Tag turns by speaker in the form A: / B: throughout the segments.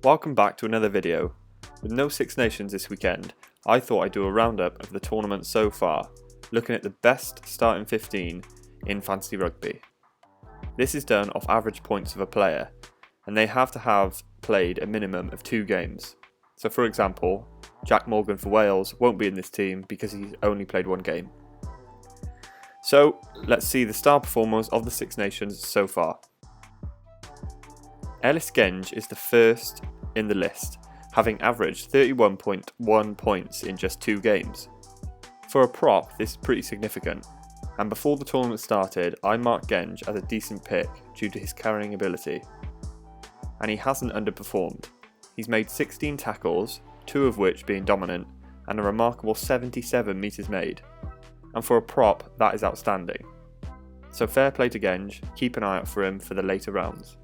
A: Welcome back to another video. With no Six Nations this weekend, I thought I'd do a roundup of the tournament so far, looking at the best starting 15 in fantasy rugby. This is done off average points of a player, and they have to have played a minimum of 2 games. So for example, Jack Morgan for Wales won't be in this team because he's only played 1 game. So let's see the star performers of the Six Nations so far. Ellis Genge is the first in the list, having averaged 31.1 points in just 2 games. For a prop, this is pretty significant, and before the tournament started, I marked Genge as a decent pick due to his carrying ability. And he hasn't underperformed. He's made 16 tackles, 2 of which being dominant, and a remarkable 77 metres made. And for a prop, that is outstanding. So fair play to Genge, keep an eye out for him for the later rounds.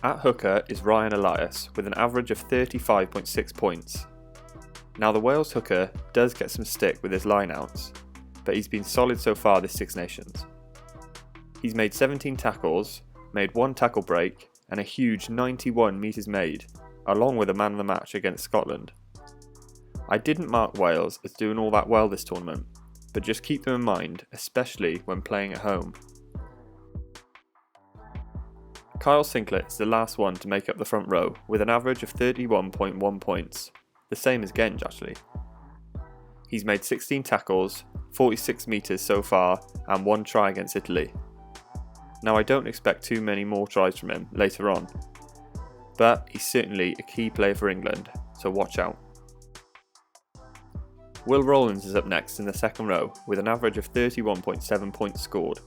A: At hooker is Ryan Elias with an average of 35.6 points. Now the Wales hooker does get some stick with his lineouts, but he's been solid so far this Six Nations. He's made 17 tackles, made 1 tackle break, and a huge 91 metres made, along with a man of the match against Scotland. I didn't mark Wales as doing all that well this tournament, but just keep them in mind, especially when playing at home. Kyle Sinclair is the last one to make up the front row with an average of 31.1 points, the same as Genge actually. He's made 16 tackles, 46 metres so far, and 1 try against Italy. Now I don't expect too many more tries from him later on, but he's certainly a key player for England, so watch out. Will Rowlands is up next in the second row with an average of 31.7 points scored.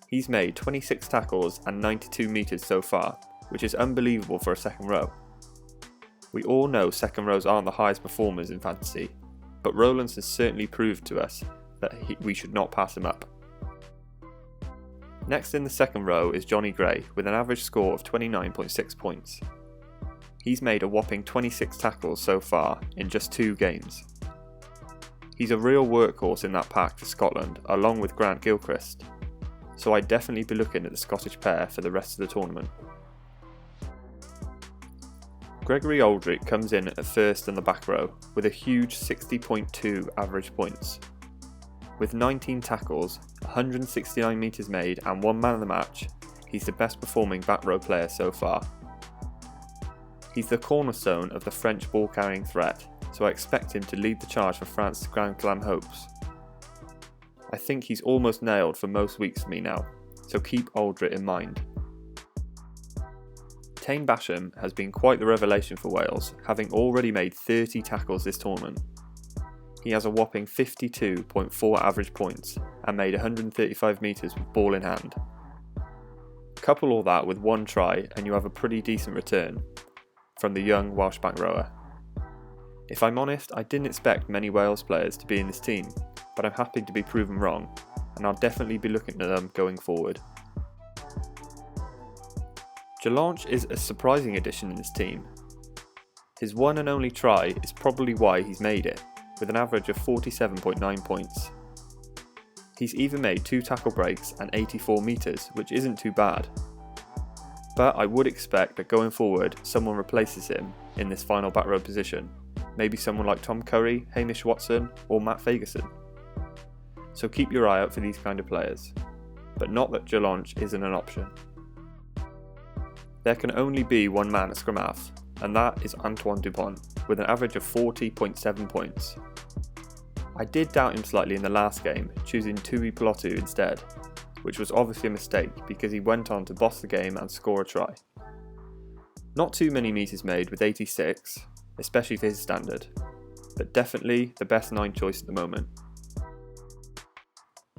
A: He's made 26 tackles and 92 metres so far, which is unbelievable for a second row. We all know second rows aren't the highest performers in fantasy, but Rowlands has certainly proved to us that we should not pass him up. Next in the second row is Johnny Gray with an average score of 29.6 points. He's made a whopping 26 tackles so far in just 2 games. He's a real workhorse in that pack for Scotland along with Grant Gilchrist, so I'd definitely be looking at the Scottish pair for the rest of the tournament. Gregory Aldrich comes in at first in the back row with a huge 60.2 average points. With 19 tackles, 169 metres made and 1 man of the match, he's the best performing back row player so far. He's the cornerstone of the French ball carrying threat, so I expect him to lead the charge for France's Grand Slam hopes. I think he's almost nailed for most weeks for me now, so keep Aldrich in mind. Tane Basham has been quite the revelation for Wales, having already made 30 tackles this tournament. He has a whopping 52.4 average points and made 135 metres with ball in hand. Couple all that with 1 try and you have a pretty decent return from the young Welsh back rower. If I'm honest, I didn't expect many Wales players to be in this team, but I'm happy to be proven wrong, and I'll definitely be looking at them going forward. Jalanche is a surprising addition in this team. His one and only try is probably why he's made it, with an average of 47.9 points. He's even made 2 tackle breaks and 84 metres, which isn't too bad. But I would expect that going forward, someone replaces him in this final back row position. Maybe someone like Tom Curry, Hamish Watson, or Matt Fagerson. So keep your eye out for these kind of players, but not that Jalanche isn't an option. There can only be 1 man at scrum half, and that is Antoine Dupont, with an average of 40.7 points. I did doubt him slightly in the last game, choosing Tui Pelotu instead, which was obviously a mistake because he went on to boss the game and score a try. Not too many metres made with 86, especially for his standard, but definitely the best 9 choice at the moment.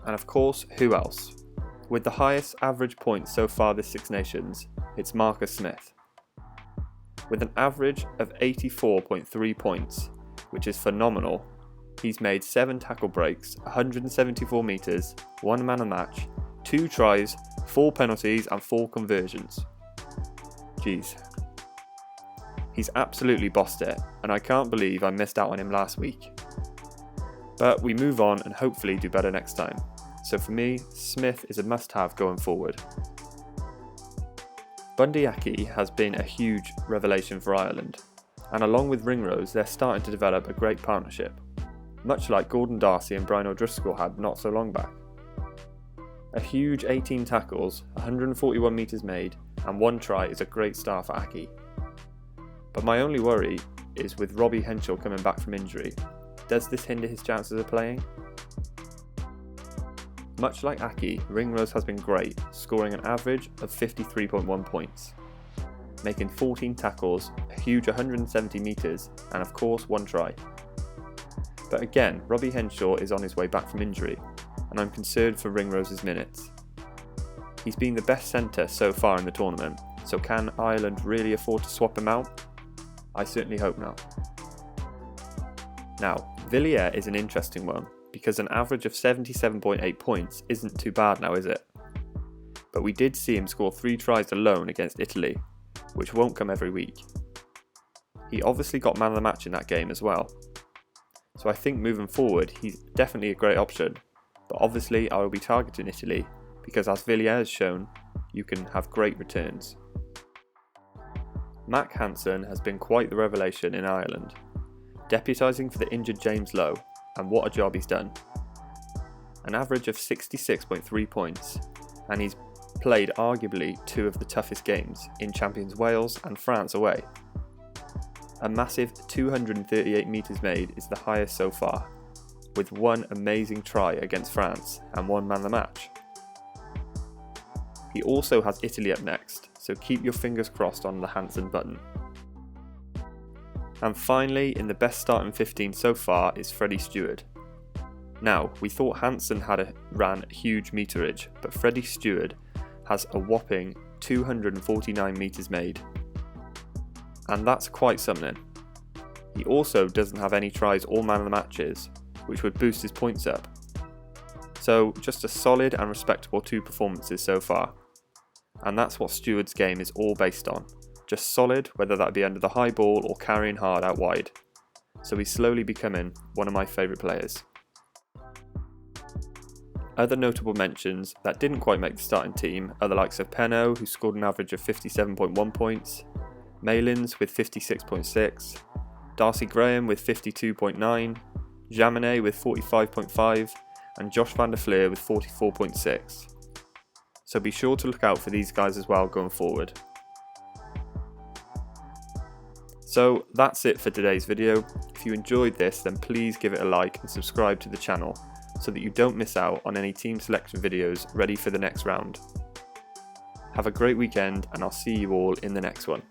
A: And of course, who else? With the highest average points so far this Six Nations, it's Marcus Smith. With an average of 84.3 points, which is phenomenal, he's made 7 tackle breaks, 174 metres, 1 man a match, 2 tries, 4 penalties and 4 conversions. Jeez. He's absolutely bossed it, and I can't believe I missed out on him last week. But we move on and hopefully do better next time. So for me, Smith is a must-have going forward. Bundy Aki has been a huge revelation for Ireland, and along with Ringrose they're starting to develop a great partnership, much like Gordon Darcy and Brian O'Driscoll had not so long back. A huge 18 tackles, 141 metres made and 1 try is a great start for Aki. But my only worry is with Robbie Henshaw coming back from injury. Does this hinder his chances of playing? Much like Aki, Ringrose has been great, scoring an average of 53.1 points, making 14 tackles, a huge 170 metres and of course 1 try. But again, Robbie Henshaw is on his way back from injury, and I'm concerned for Ringrose's minutes. He's been the best centre so far in the tournament, so can Ireland really afford to swap him out? I certainly hope not. Now, Villiers is an interesting one, because an average of 77.8 points isn't too bad now, is it? But we did see him score 3 tries alone against Italy, which won't come every week. He obviously got man of the match in that game as well. So I think moving forward, he's definitely a great option, but obviously I will be targeting Italy, because as Villiers has shown, you can have great returns. Mac Hansen has been quite the revelation in Ireland, deputising for the injured James Lowe, and what a job he's done. An average of 66.3 points, and he's played arguably 2 of the toughest games in Champions Wales and France away. A massive 238 metres made is the highest so far, with 1 amazing try against France and 1 man of the match. He also has Italy up next, so keep your fingers crossed on the Hansen button. And finally, in the best starting 15 so far is Freddie Stewart. Now, we thought Hansen ran a huge meterage, but Freddie Stewart has a whopping 249 metres made. And that's quite something. He also doesn't have any tries or man of the matches, which would boost his points up. So just a solid and respectable 2 performances so far. And that's what Stewart's game is all based on. Just solid, whether that be under the high ball or carrying hard out wide. So he's slowly becoming one of my favourite players. Other notable mentions that didn't quite make the starting team are the likes of Penno, who scored an average of 57.1 points, Malins with 56.6, Darcy Graham with 52.9, Jaminet with 45.5, and Josh van der Fleer with 44.6. So be sure to look out for these guys as well going forward. So that's it for today's video. If you enjoyed this, then please give it a like and subscribe to the channel so that you don't miss out on any team selection videos ready for the next round. Have a great weekend, and I'll see you all in the next one.